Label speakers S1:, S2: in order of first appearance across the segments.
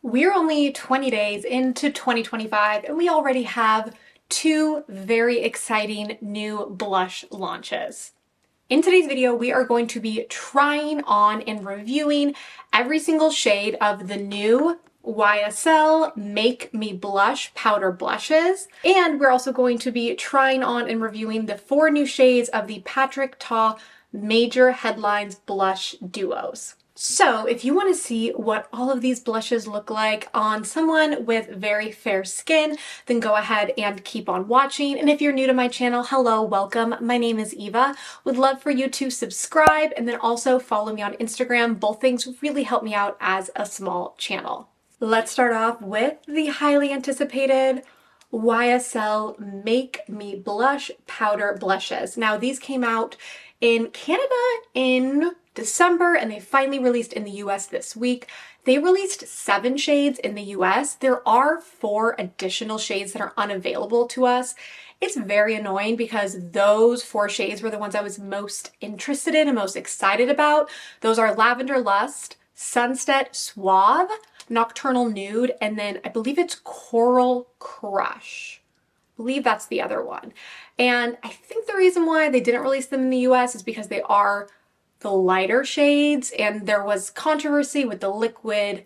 S1: We're only 20 days into 2025 and we already have two very exciting new blush launches. In today's video, we are going to be trying on and reviewing every single shade of the new YSL Make Me Blush powder blushes. And we're also going to be trying on and reviewing the 4 new shades of the Patrick Ta Major Headlines Blush Duos. So if you want to see what all of these blushes look like on someone with very fair skin, then go ahead and keep on watching. And if you're new to my channel, hello, welcome. My name is Eva. Would love for you to subscribe and then also follow me on Instagram. Both things really help me out as a small channel. Let's start off with the highly anticipated YSL Make Me Blush powder blushes. Now these came out in Canada in December and they finally released in the US this week. They released 7 shades in the US. There are 4 additional shades that are unavailable to us. It's very annoying because those 4 shades were the ones I was most interested in and most excited about. Those are Lavender Lust, Sunset Suave, Nocturnal Nude, and then I believe it's Coral Crush. I believe that's the other one. And I think the reason why they didn't release them in the US is because they are the lighter shades, and there was controversy with the liquid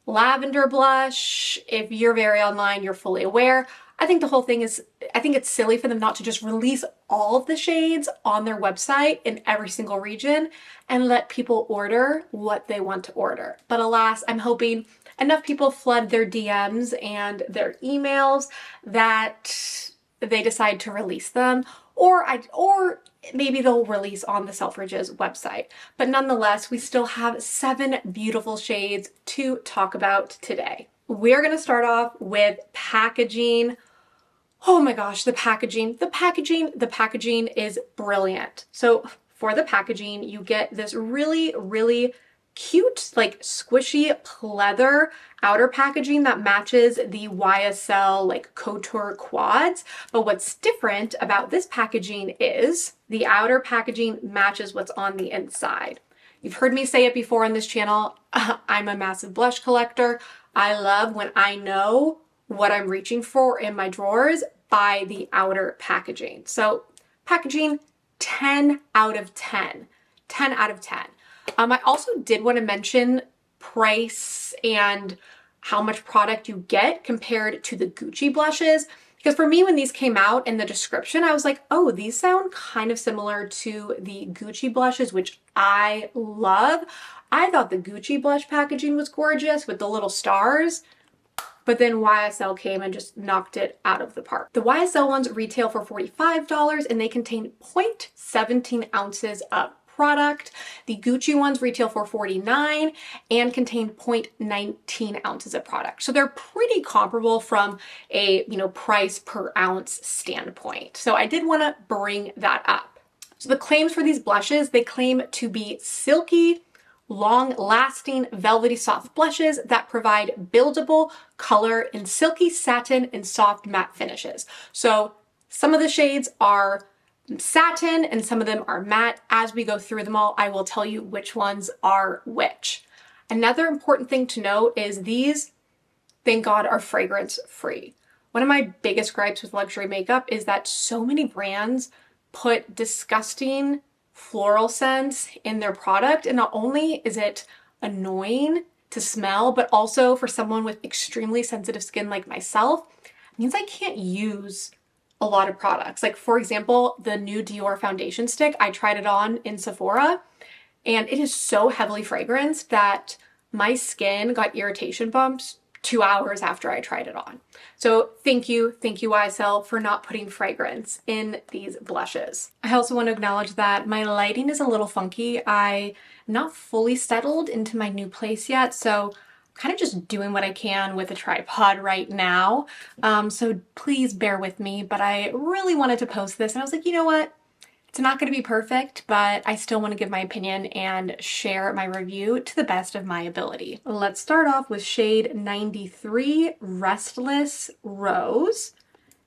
S1: lavender blush. If you're very online, you're fully aware. I think the whole thing is, I think it's silly for them not to just release all of the shades on their website in every single region and let people order what they want to order. But alas, I'm hoping enough people flood their DMs and their emails that they decide to release them, or maybe they'll release on the Selfridges website. But nonetheless, we still have 7 beautiful shades to talk about today. We're gonna start off with packaging. Oh my gosh, the packaging is brilliant. So for the packaging, you get this really cute, like squishy pleather outer packaging that matches the YSL like couture quads. But what's different about this packaging is the outer packaging matches what's on the inside. You've heard me say it before on this channel. I'm a massive blush collector. I love when I know what I'm reaching for in my drawers by the outer packaging. So packaging, 10 out of 10. 10 out of 10. I also did want to mention price and how much product you get compared to the Gucci blushes. Because for me, when these came out in the description, I was like, oh, these sound kind of similar to the Gucci blushes, which I love. I thought the Gucci blush packaging was gorgeous with the little stars, but then YSL came and just knocked it out of the park. The YSL ones retail for $45 and they contain 0.17 ounces of product. The Gucci ones retail for $49 and contain 0.19 ounces of product. So they're pretty comparable from a, price per ounce standpoint. So I did want to bring that up. So the claims for these blushes, they claim to be silky, long-lasting, velvety soft blushes that provide buildable color in silky satin and soft matte finishes. So some of the shades are satin and some of them are matte. As we go through them all, I will tell you which ones are which. Another important thing to note is these, thank God, are fragrance free. One of my biggest gripes with luxury makeup is that so many brands put disgusting floral scents in their product, and not only is it annoying to smell, but also for someone with extremely sensitive skin like myself, it means I can't use a lot of products. Like for example, the new Dior foundation stick, I tried it on in Sephora and it is so heavily fragranced that my skin got irritation bumps 2 hours after I tried it on. So thank you YSL for not putting fragrance in these blushes. I also want to acknowledge that my lighting is a little funky. I'm not fully settled into my new place yet, so kind of just doing what I can with a tripod right now. So please bear with me, but I really wanted to post this and I was like, you know what? It's not going to be perfect, but I still want to give my opinion and share my review to the best of my ability. Let's start off with shade 93 Restless Rose.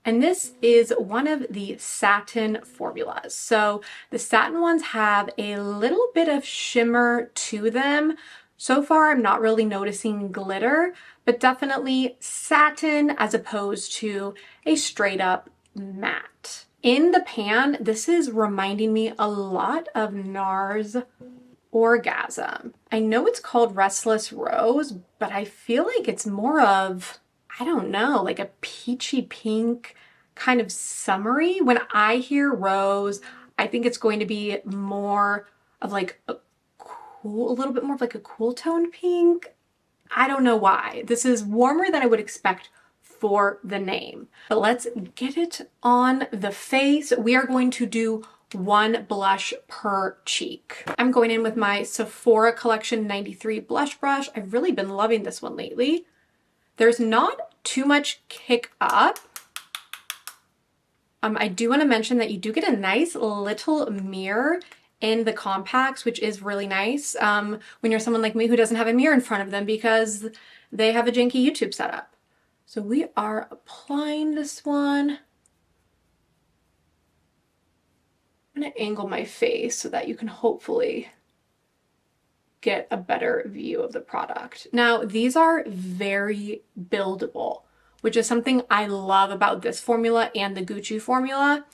S1: And this is one of the satin formulas. So the satin ones have a little bit of shimmer to them. So far, I'm not really noticing glitter, but definitely satin as opposed to a straight up matte. In the pan, this is reminding me a lot of NARS Orgasm. I know it's called Restless Rose, but I feel like it's more of, I don't know, like a peachy pink, kind of summery. When I hear rose, I think it's going to be more of like a little bit more of like a cool toned pink. I don't know why. This is warmer than I would expect for the name. But let's get it on the face. We are going to do one blush per cheek. I'm going in with my Sephora Collection 93 blush brush. I've really been loving this one lately. There's not too much kick up. I do want to mention that you do get a nice little mirror in the compacts, which is really nice when you're someone like me who doesn't have a mirror in front of them because they have a janky YouTube setup. So we are applying this one. I'm going to angle my face so that you can hopefully get a better view of the product. Now, these are very buildable, which is something I love about this formula and the Gucci formula.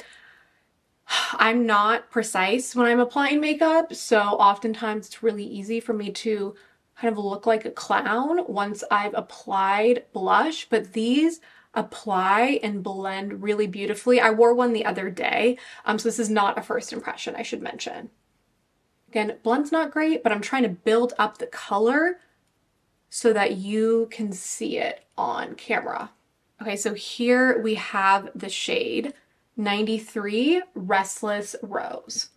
S1: I'm not precise when I'm applying makeup, so oftentimes it's really easy for me to kind of look like a clown once I've applied blush, but these apply and blend really beautifully. I wore one the other day, so this is not a first impression, I should mention. Again, blend's not great, but I'm trying to build up the color so that you can see it on camera. Okay, so here we have the shade 93 Restless Rose.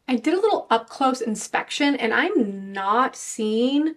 S1: I did a little up close inspection and I'm not seeing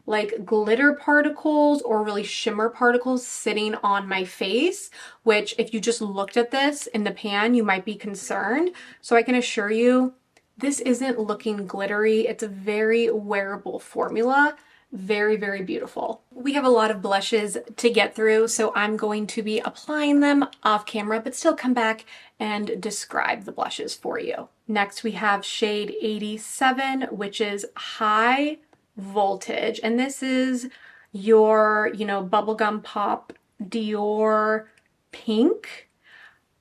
S1: like glitter particles or really shimmer particles sitting on my face, which if you just looked at this in the pan, you might be concerned. So I can assure you, this isn't looking glittery. It's a very wearable formula. Very, very beautiful. We have a lot of blushes to get through, so I'm going to be applying them off camera, but still come back and describe the blushes for you. Next, we have shade 87, which is High Voltage, and this is your, bubblegum pop Dior pink.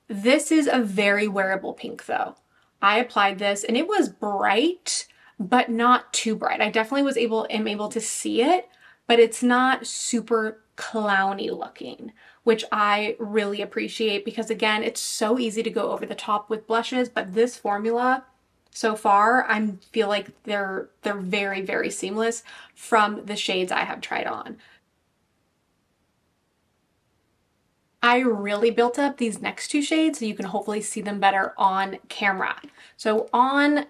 S1: This is a very wearable pink though. I applied this and it was bright, but not too bright. I definitely am able to see it, but it's not super clowny looking, which I really appreciate because again, it's so easy to go over the top with blushes, but this formula so far, I feel like they're very, very seamless from the shades I have tried on. I really built up these next two shades so you can hopefully see them better on camera. So on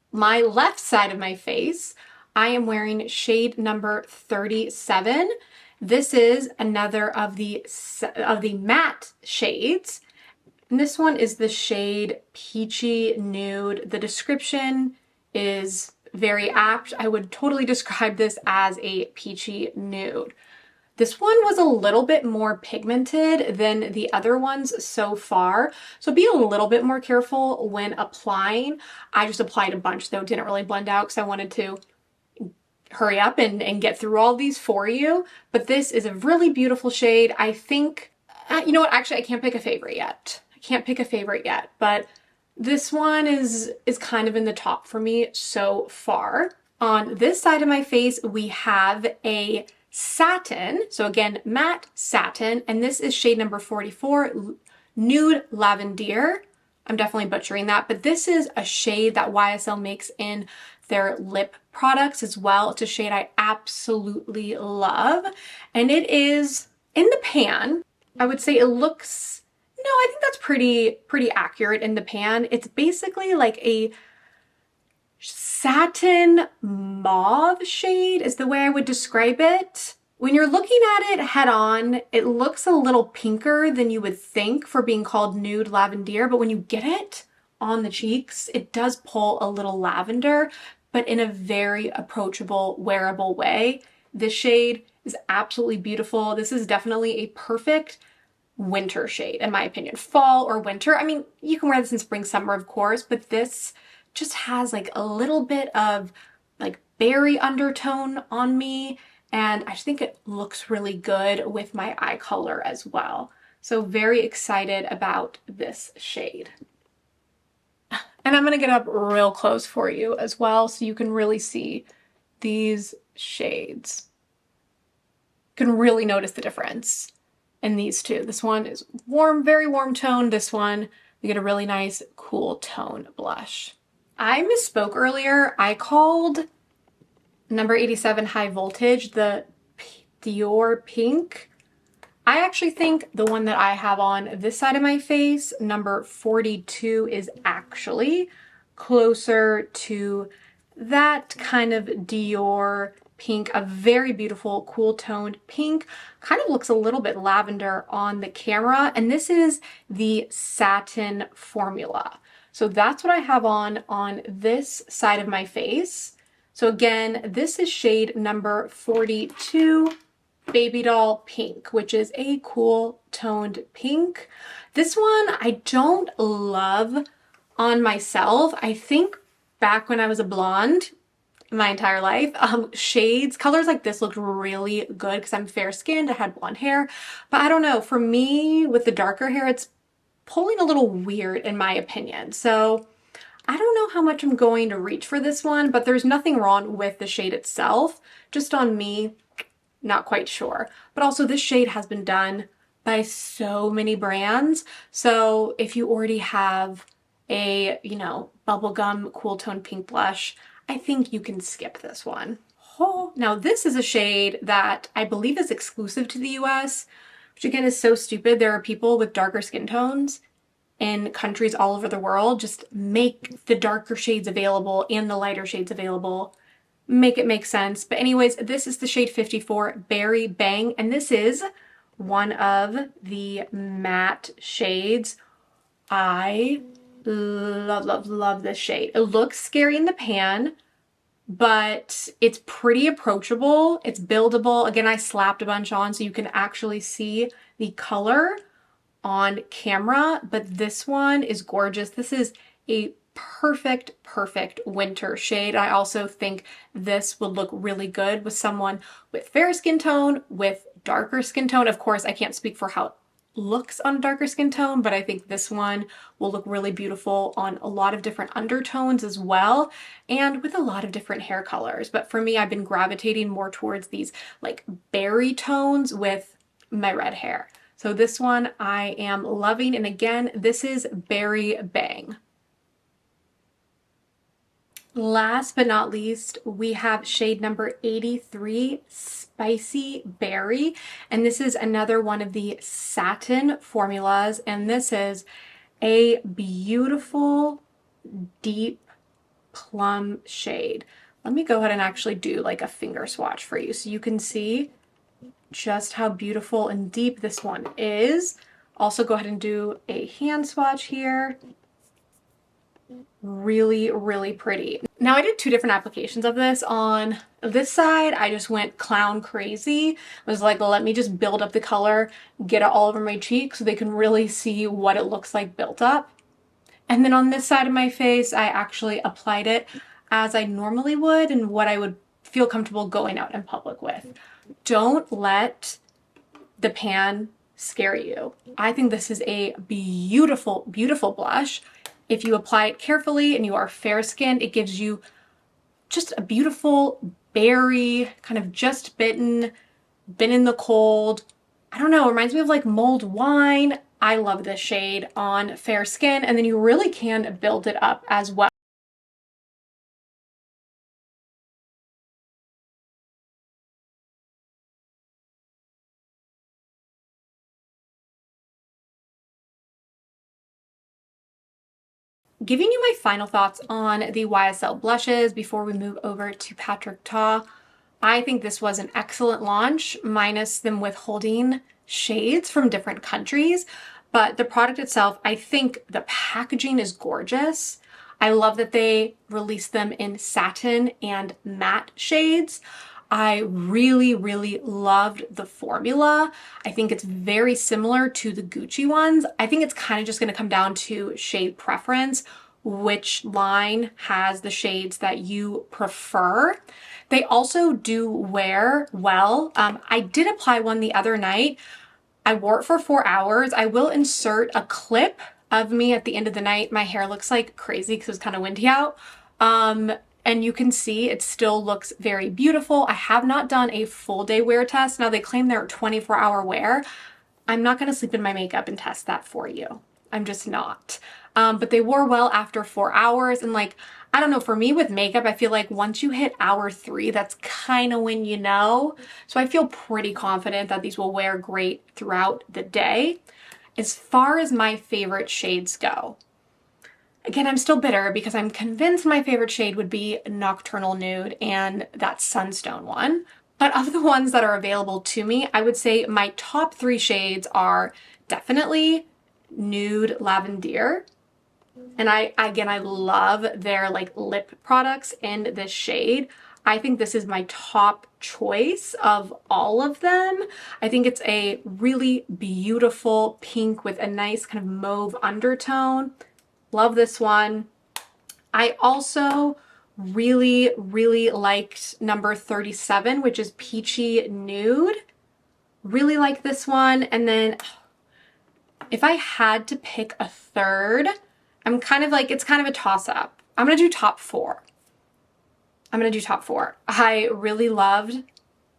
S1: my left side of my face, I am wearing shade number 37. This is another of the matte shades. And this one is the shade Peachy Nude. The description is very apt. I would totally describe this as a peachy nude. This one was a little bit more pigmented than the other ones so far, so be a little bit more careful when applying. I just applied a bunch though, didn't really blend out because I wanted to hurry up and get through all these for you, but this is a really beautiful shade. I think, you know what, actually I can't pick a favorite yet. But this one is kind of in the top for me so far. On this side of my face, we have a satin, so again, matte satin, and this is shade number 44, Nude Lavender. I'm definitely butchering that, but this is a shade that YSL makes in their lip products as well. It's a shade I absolutely love, and it is in the pan. I would say it looks, no, I think that's pretty accurate in the pan. It's basically like a satin mauve shade is the way I would describe it. When you're looking at it head on, it looks a little pinker than you would think for being called Nude Lavender, but when you get it on the cheeks, it does pull a little lavender, but in a very approachable, wearable way. This shade is absolutely beautiful. This is definitely a perfect winter shade, in my opinion. Fall or winter. I mean, you can wear this in spring, summer, of course, but this just has like a little bit of like berry undertone on me, and I just think it looks really good with my eye color as well. So very excited about this shade. And I'm gonna get up real close for you as well so you can really see these shades. You can really notice the difference in these two. This one is warm, very warm tone. This one, we get a really nice cool tone blush. I misspoke earlier. I called number 87 High Voltage the Dior Pink. I actually think the one that I have on this side of my face, number 42, is actually closer to that kind of Dior pink, a very beautiful, cool toned pink. Kind of looks a little bit lavender on the camera, and this is the satin formula. So that's what I have on this side of my face. So again, this is shade number 42, Baby Doll Pink, which is a cool toned pink. This one I don't love on myself. I think back when I was a blonde my entire life, colors like this looked really good because I'm fair skinned, I had blonde hair, but I don't know, for me with the darker hair, it's pulling a little weird in my opinion. So I don't know how much I'm going to reach for this one, but there's nothing wrong with the shade itself. Just on me, not quite sure. But also this shade has been done by so many brands. So if you already have a, bubblegum cool tone pink blush, I think you can skip this one. Oh, now this is a shade that I believe is exclusive to the US, which again is so stupid. There are people with darker skin tones in countries all over the world. Just make the darker shades available and the lighter shades available. Make it make sense. But anyways, this is the shade 54 Berry Bang, and this is one of the matte shades. I love this shade. It looks scary in the pan, but it's pretty approachable. It's buildable. Again, I slapped a bunch on so you can actually see the color on camera, but this one is gorgeous. This is a perfect winter shade. I also think this would look really good with someone with fair skin tone, with darker skin tone. Of course, I can't speak for how it looks on a darker skin tone, but I think this one will look really beautiful on a lot of different undertones as well, and with a lot of different hair colors. But for me, I've been gravitating more towards these like berry tones with my red hair. So this one I am loving, and again, this is Berry Bang. Last but not least, we have shade number 83, Spicy Berry, and this is another one of the satin formulas, and this is a beautiful deep plum shade. Let me go ahead and actually do like a finger swatch for you so you can see just how beautiful and deep this one is. Also go ahead and do a hand swatch here. Really pretty. Now I did two different applications of this. On this side, I just went clown crazy. I was like, let me just build up the color, get it all over my cheek so they can really see what it looks like built up. And then on this side of my face, I actually applied it as I normally would and what I would feel comfortable going out in public with. Don't let the pan scare you. I think this is a beautiful blush. If you apply it carefully and you are fair skinned, it gives you just a beautiful berry, kind of just been in the cold. I don't know, it reminds me of like mulled wine. I love this shade on fair skin, and then you really can build it up as well. Giving you my final thoughts on the YSL blushes before we move over to Patrick Ta. I think this was an excellent launch, minus them withholding shades from different countries. But the product itself, I think the packaging is gorgeous. I love that they released them in satin and matte shades. I really, really loved the formula. I think it's very similar to the Gucci ones. I think it's kind of just going to come down to shade preference, which line has the shades that you prefer. They also do wear well. I did apply one the other night. I wore it for 4 hours. I will insert a clip of me at the end of the night. My hair looks like crazy because it's kind of windy out. And you can see it still looks very beautiful. I have not done a full day wear test. Now they claim they're 24-hour wear. I'm not going to sleep in my makeup and test that for you. I'm just not. But they wore well after 4 hours. And like, I don't know, for me with makeup, I feel like once you hit hour 3, that's kind of when you know. So I feel pretty confident that these will wear great throughout the day. As far as my favorite shades go, again, I'm still bitter because I'm convinced my favorite shade would be Nocturnal Nude and that Sunstone one. But of the ones that are available to me, I would say my top 3 shades are definitely Nude Lavender. And I love their like lip products in this shade. I think this is my top choice of all of them. I think it's a really beautiful pink with a nice kind of mauve undertone. Love this one. I also really, really liked number 37, which is Peachy Nude. Really like this one. And then if I had to pick a third, I'm kind of like, it's kind of a toss-up. I'm gonna do top 4. I really loved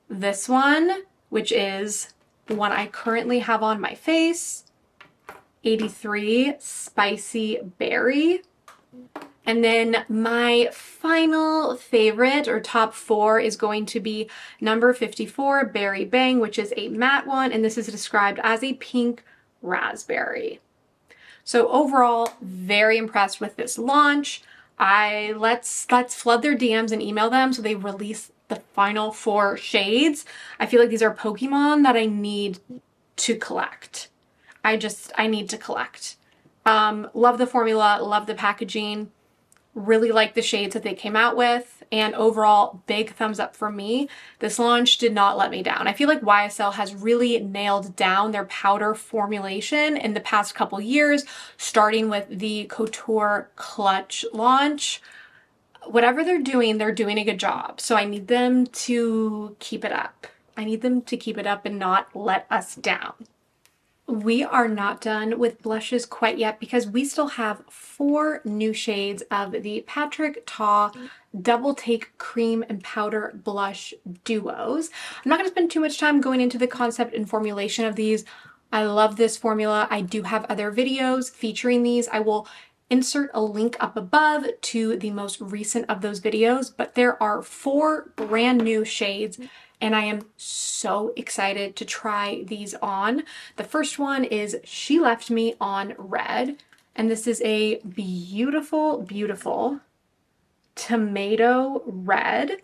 S1: this one, which is the one I currently have on my face. 83 Spicy Berry. And then my final favorite or top 4 is going to be number 54 Berry Bang, which is a matte one, and this is described as a pink raspberry. So overall, very impressed with this launch. Let's flood their DMs and email them so they release the final 4 shades. I feel like these are Pokemon that I need to collect. I need to collect. Love the formula, love the packaging, really like the shades that they came out with, and overall, big thumbs up for me. This launch did not let me down. I feel like YSL has really nailed down their powder formulation in the past couple years, starting with the Couture Clutch launch. Whatever they're doing a good job. So I need them to keep it up. I need them to keep it up and not let us down. We are not done with blushes quite yet because we still have 4 new shades of the Patrick Ta Double Take Cream and Powder Blush Duos. I'm not going to spend too much time going into the concept and formulation of these. I love this formula. I do have other videos featuring these. I will insert a link up above to the most recent of those videos, but there are 4 brand new shades and I am so excited to try these on. The first one is She Left Me on Red, and this is a beautiful, beautiful tomato red.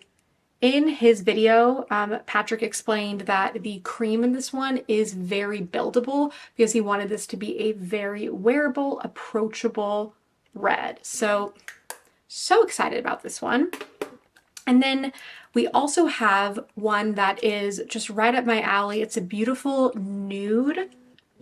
S1: In his video, Patrick explained that the cream in this one is very buildable because he wanted this to be a very wearable, approachable red. So excited about this one. And then we also have one that is just right up my alley. It's a beautiful nude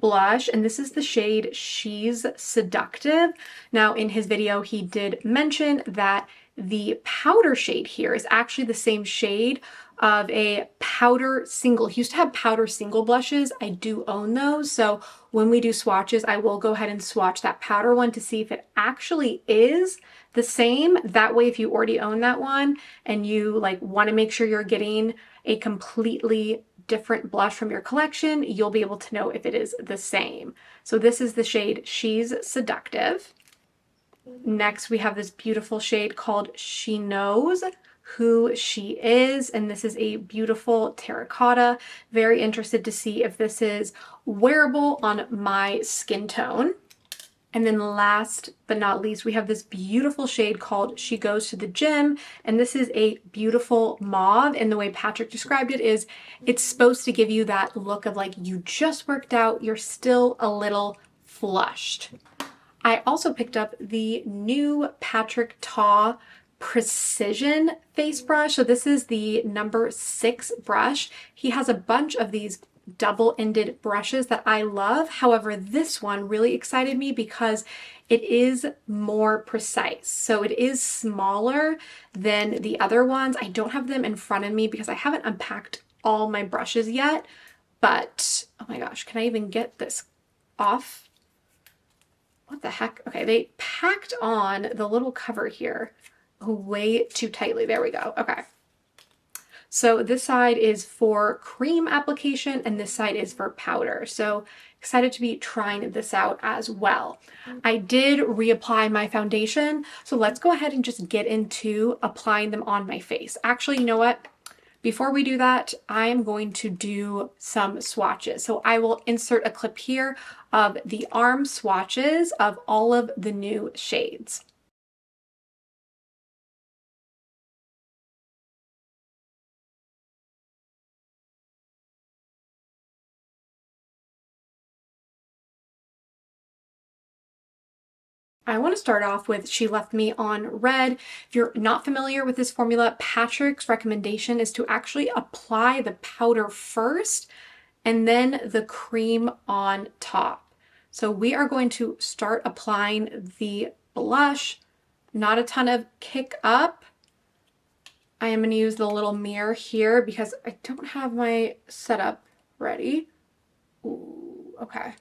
S1: blush, and this is the shade She's Seductive. Now, in his video, he did mention that the powder shade here is actually the same shade of a powder single. He used to have powder single blushes. I do own those. So when we do swatches, I will go ahead and swatch that powder one to see if it actually is the same. That way, if you already own that one and you like want to make sure you're getting a completely different blush from your collection, you'll be able to know if it is the same. So this is the shade She's Seductive. Next, we have this beautiful shade called She Knows Who She Is, and this is a beautiful terracotta. Very interested to see if this is wearable on my skin tone. And then last but not least, we have this beautiful shade called She Goes to the Gym, and this is a beautiful mauve, and the way Patrick described it is it's supposed to give you that look of like you just worked out, you're still a little flushed. I also picked up the new Patrick Ta precision face brush. So this is the number 6 brush. He has a bunch of these double-ended brushes that I love. However, this one really excited me because it is more precise. So it is smaller than the other ones. I don't have them in front of me because I haven't unpacked all my brushes yet, but oh my gosh, can I even get this off? What the heck? Okay, they packed on the little cover here way too tightly. There we go. Okay. So this side is for cream application and this side is for powder. So excited to be trying this out as well. I did reapply my foundation. So let's go ahead and just get into applying them on my face. Actually, you know what? Before we do that, I'm going to do some swatches. So I will insert a clip here of the arm swatches of all of the new shades. I want to start off with She Left Me on Red. If you're not familiar with this formula, Patrick's recommendation is to actually apply the powder first and then the cream on top. So we are going to start applying the blush, not a ton of kick up. I am going to use the little mirror here because I don't have my setup ready. Ooh, okay.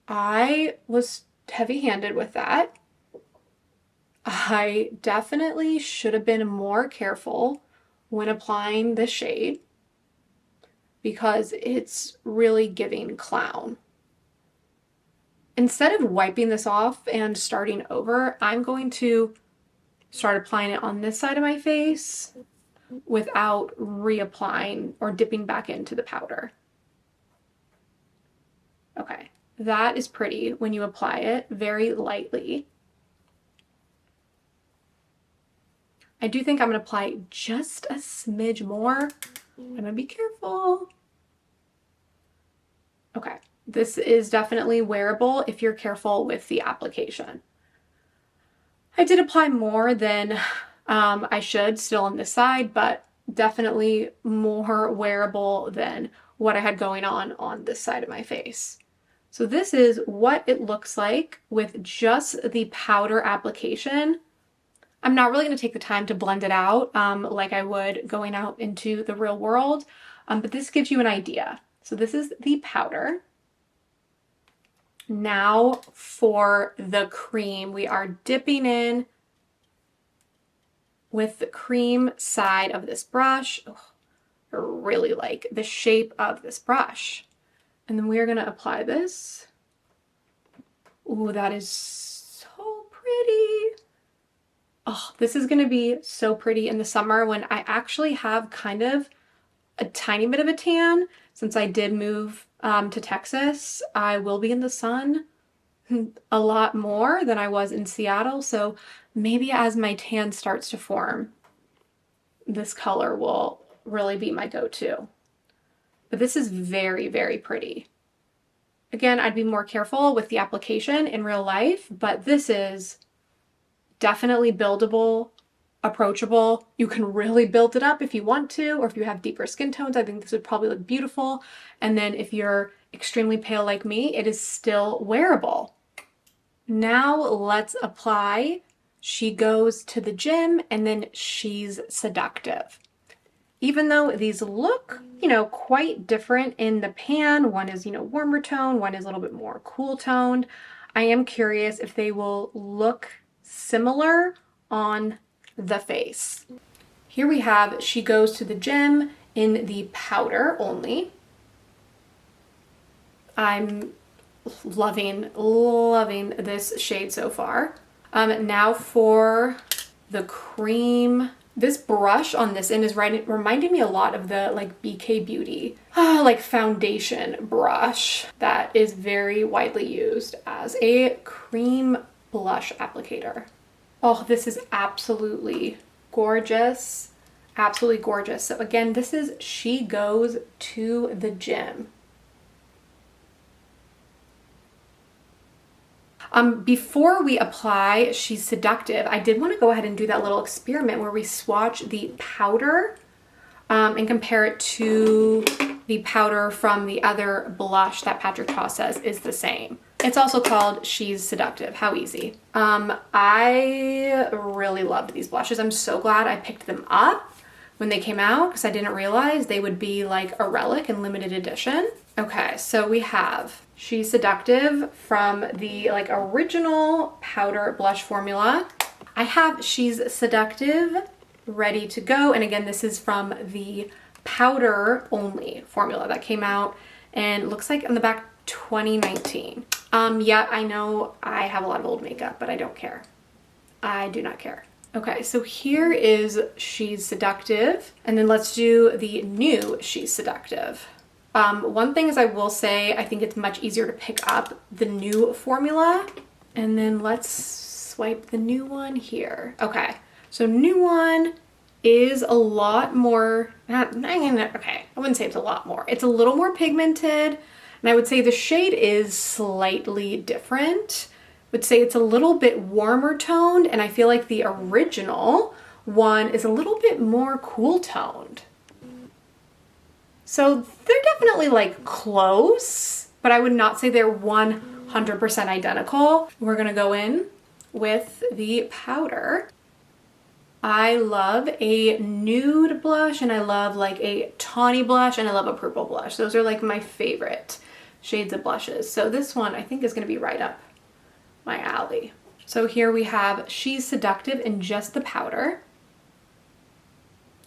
S1: I was heavy-handed with that. I definitely should have been more careful when applying this shade because it's really giving clown. Instead of wiping this off and starting over, I'm going to start applying it on this side of my face without reapplying or dipping back into the powder. Okay. That is pretty when you apply it very lightly. I do think I'm going to apply just a smidge more. I'm going to be careful. Okay, this is definitely wearable if you're careful with the application. I did apply more than I should still on this side, but definitely more wearable than what I had going on this side of my face. So this is what it looks like with just the powder application. I'm not really going to take the time to blend it out like I would going out into the real world, but this gives you an idea. So this is the powder. Now for the cream, we are dipping in with the cream side of this brush. Oh, I really like the shape of this brush. And then we are going to apply this. Ooh, that is so pretty. Oh, this is going to be so pretty in the summer when I actually have kind of a tiny bit of a tan. Since I did move to Texas, I will be in the sun a lot more than I was in Seattle. So maybe as my tan starts to form, this color will really be my go-to. But this is very, very pretty. Again, I'd be more careful with the application in real life, but this is definitely buildable, approachable. You can really build it up if you want to, or if you have deeper skin tones, I think this would probably look beautiful. And then if you're extremely pale like me, it is still wearable. Now let's apply She Goes to the Gym and then She's Seductive. Even though these look, quite different in the pan, one is, warmer tone, one is a little bit more cool toned, I am curious if they will look similar on the face. Here we have She Goes to the Gym in the powder only. I'm loving this shade so far. Now for the cream. This brush on this end is reminding me a lot of the BK Beauty foundation brush that is very widely used as a cream blush applicator. Oh, this is absolutely gorgeous. Absolutely gorgeous. So again, this is She Goes to the Gym. Before we apply She's Seductive, I did want to go ahead and do that little experiment where we swatch the powder and compare it to the powder from the other blush that Patrick Ta says is the same. It's also called She's Seductive. How easy. I really loved these blushes. I'm so glad I picked them up when they came out because I didn't realize they would be like a relic and limited edition. Okay, so we have She's Seductive from the like original powder blush formula. I have She's Seductive ready to go. And again, this is from the powder only formula that came out and looks like on the back 2019. Yeah, I know I have a lot of old makeup, but I don't care. I do not care. Okay, so here is She's Seductive, and then let's do the new She's Seductive. One thing is I will say, I think it's much easier to pick up the new formula, and then let's swipe the new one here. Okay, so new one is a lot more, okay, I wouldn't say it's a lot more. It's a little more pigmented, and I would say the shade is slightly different. I would say it's a little bit warmer toned, and I feel like the original one is a little bit more cool toned. So they're definitely like close, but I would not say they're 100% identical. We're gonna go in with the powder. I love a nude blush, and I love like a tawny blush, and I love a purple blush. Those are like my favorite shades of blushes. So this one I think is gonna be right up my alley. So here we have She's Seductive in just the powder.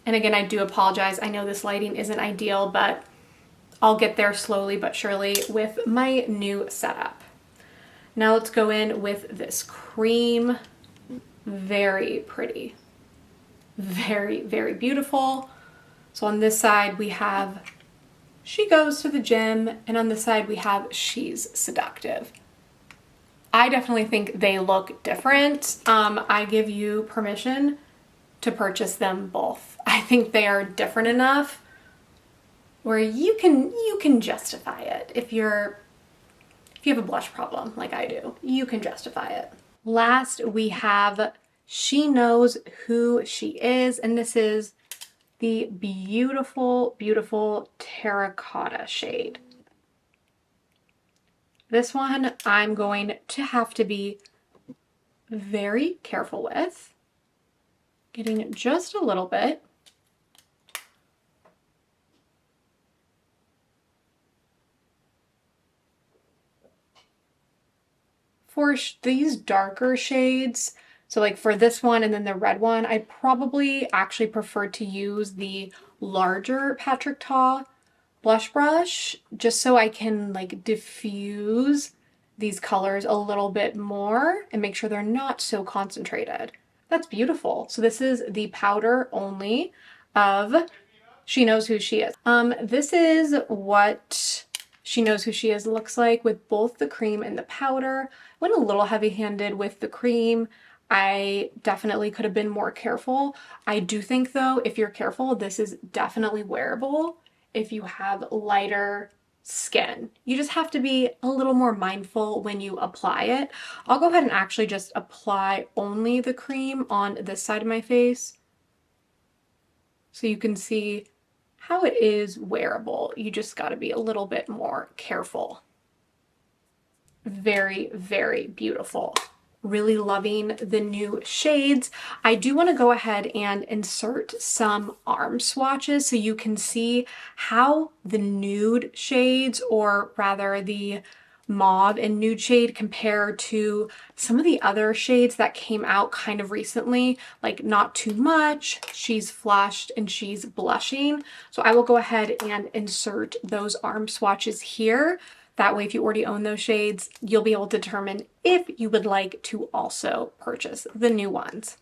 S1: And again, I do apologize. I know this lighting isn't ideal, but I'll get there slowly but surely with my new setup. Now let's go in with this cream. Very pretty. Very, very beautiful. So on this side we have She Goes to the Gym, and on this side we have She's Seductive. I definitely think they look different. I give you permission to purchase them both. I think they are different enough where you can justify it. If you have a blush problem like I do, you can justify it. Last, we have She Knows Who She Is, and this is the beautiful, beautiful terracotta shade. This one I'm going to have to be very careful with. Getting just a little bit. For these darker shades, so like for this one and then the red one, I probably actually prefer to use the larger Patrick Ta blush brush just so I can like diffuse these colors a little bit more and make sure they're not so concentrated. That's beautiful. So this is the powder only of She Knows Who She Is. This is what She Knows Who She Is looks like with both the cream and the powder. Went a little heavy-handed with the cream. I definitely could have been more careful. I do think though, if you're careful, this is definitely wearable if you have lighter skin. You just have to be a little more mindful when you apply it. I'll go ahead and actually just apply only the cream on this side of my face so you can see how it is wearable. You just got to be a little bit more careful. Very, very beautiful. Really loving the new shades. I do want to go ahead and insert some arm swatches so you can see how the nude shades, or rather the mauve and nude shade, compare to some of the other shades that came out kind of recently, like Not Too Much, She's Flushed, and She's Blushing. So I will go ahead and insert those arm swatches here. That way, if you already own those shades, you'll be able to determine if you would like to also purchase the new ones.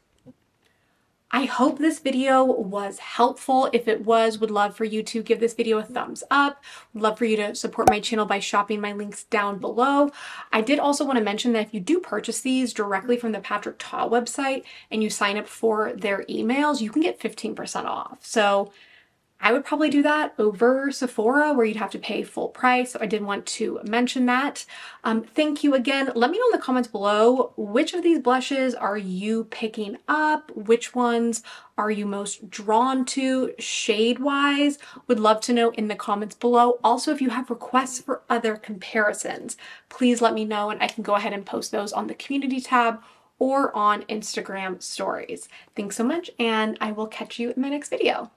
S1: I hope this video was helpful. If it was, would love for you to give this video a thumbs up. Would love for you to support my channel by shopping my links down below. I did also want to mention that if you do purchase these directly from the Patrick Ta website and you sign up for their emails, you can get 15% off. So I would probably do that over Sephora where you'd have to pay full price. So I did want to mention that. Thank you again. Let me know in the comments below, which of these blushes are you picking up? Which ones are you most drawn to shade-wise? Would love to know in the comments below. Also, if you have requests for other comparisons, please let me know and I can go ahead and post those on the community tab or on Instagram stories. Thanks so much, and I will catch you in my next video.